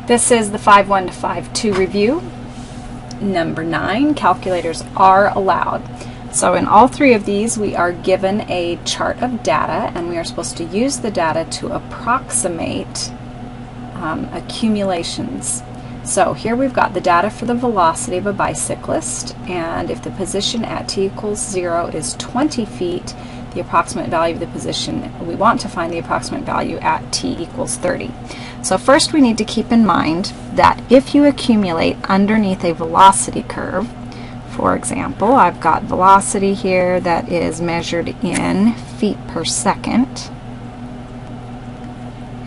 This is the 5.1 to 5.2 review. Number 9, calculators are allowed. So in all three of these we are given a chart of data, and we are supposed to use the data to approximate accumulations. So here we've got the data for the velocity of a bicyclist, and if the position at t equals 0 is 20 feet, the approximate value of the position, we want to find the approximate value at t equals 30. So first we need to keep in mind that if you accumulate underneath a velocity curve, for example, I've got velocity here that is measured in feet per second,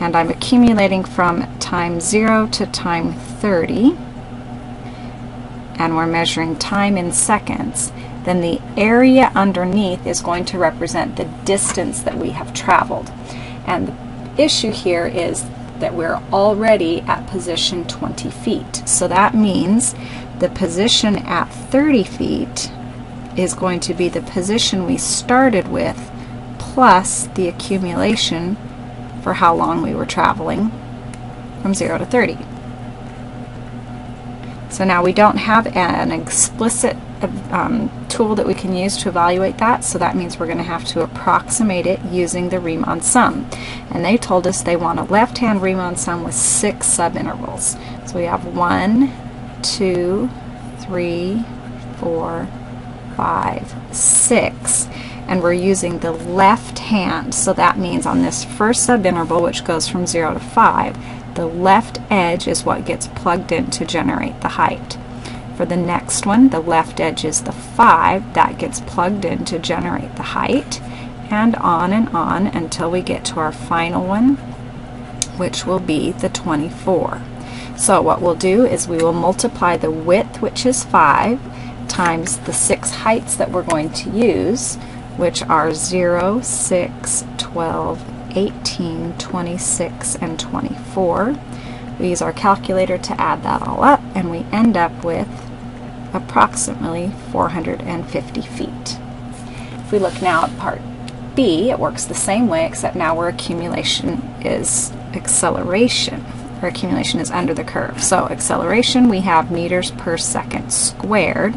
and I'm accumulating from time 0 to time 30, and we're measuring time in seconds, then the area underneath is going to represent the distance that we have traveled. And the issue here is that we're already at position 20 feet. So that means the position at 30 feet is going to be the position we started with plus the accumulation for how long we were traveling from 0 to 30. So now we don't have an explicit tool that we can use to evaluate that, so that means we're going to have to approximate it using the Riemann sum. And they told us they want a left-hand Riemann sum with 6 subintervals. So we have 1, 2, 3, 4, 5, 6. And we're using the left hand, so that means on this first subinterval, which goes from 0 to 5, the left edge is what gets plugged in to generate the height. For the next one, the left edge is the 5, that gets plugged in to generate the height, and on until we get to our final one, which will be the 24. So what we'll do is we will multiply the width, which is 5, times the 6 heights that we're going to use, which are 0, 6, 12, 18, 26, and 24. We use our calculator to add that all up, and we end up with approximately 450 feet. If we look now at part B, it works the same way, except now where accumulation is acceleration, or accumulation is under the curve. So acceleration, we have meters per second squared,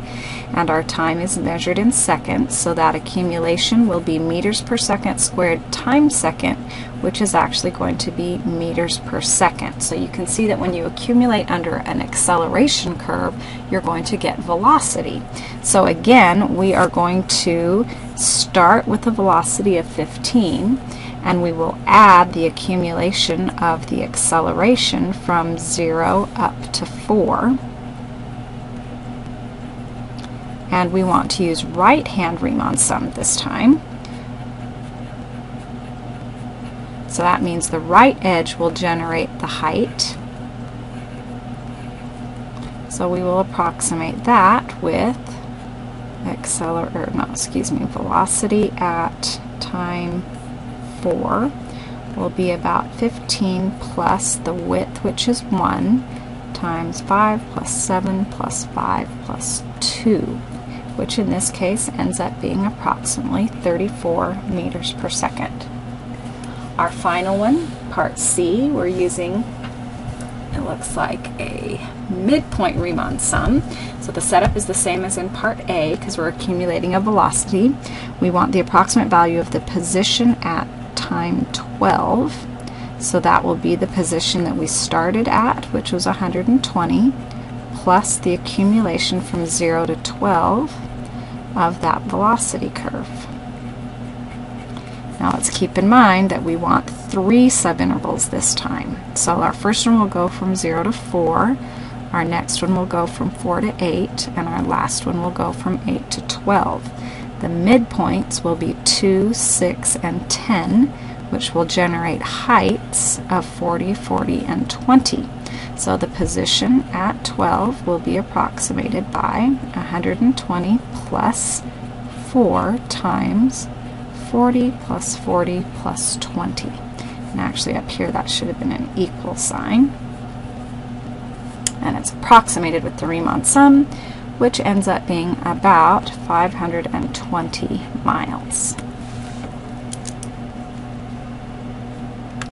and our time is measured in seconds, so that accumulation will be meters per second squared times second, which is actually going to be meters per second. So you can see that when you accumulate under an acceleration curve, you're going to get velocity. So again, we are going to start with a velocity of 15, and we will add the accumulation of the acceleration from 0 up to 4. And we want to use right-hand Riemann sum this time. So that means the right edge will generate the height. So we will approximate that with velocity at time 4 will be about 15 plus the width, which is 1, times 5 plus 7 plus 5 plus 2, which in this case ends up being approximately 34 meters per second. Our final one, part C, we're using, it looks like a midpoint Riemann sum. So the setup is the same as in part A because we're accumulating a velocity. We want the approximate value of the position at time 12. So that will be the position that we started at, which was 120, plus the accumulation from 0 to 12 of that velocity curve. Now let's keep in mind that we want 3 subintervals this time. So our first one will go from 0 to 4, our next one will go from 4 to 8, and our last one will go from 8 to 12. The midpoints will be 2, 6, and 10, which will generate heights of 40, 40, and 20. So the position at 12 will be approximated by 120 plus 4 times 40 plus 40 plus 20. And actually up here that should have been an equal sign. And it's approximated with the Riemann sum, which ends up being about 520 miles.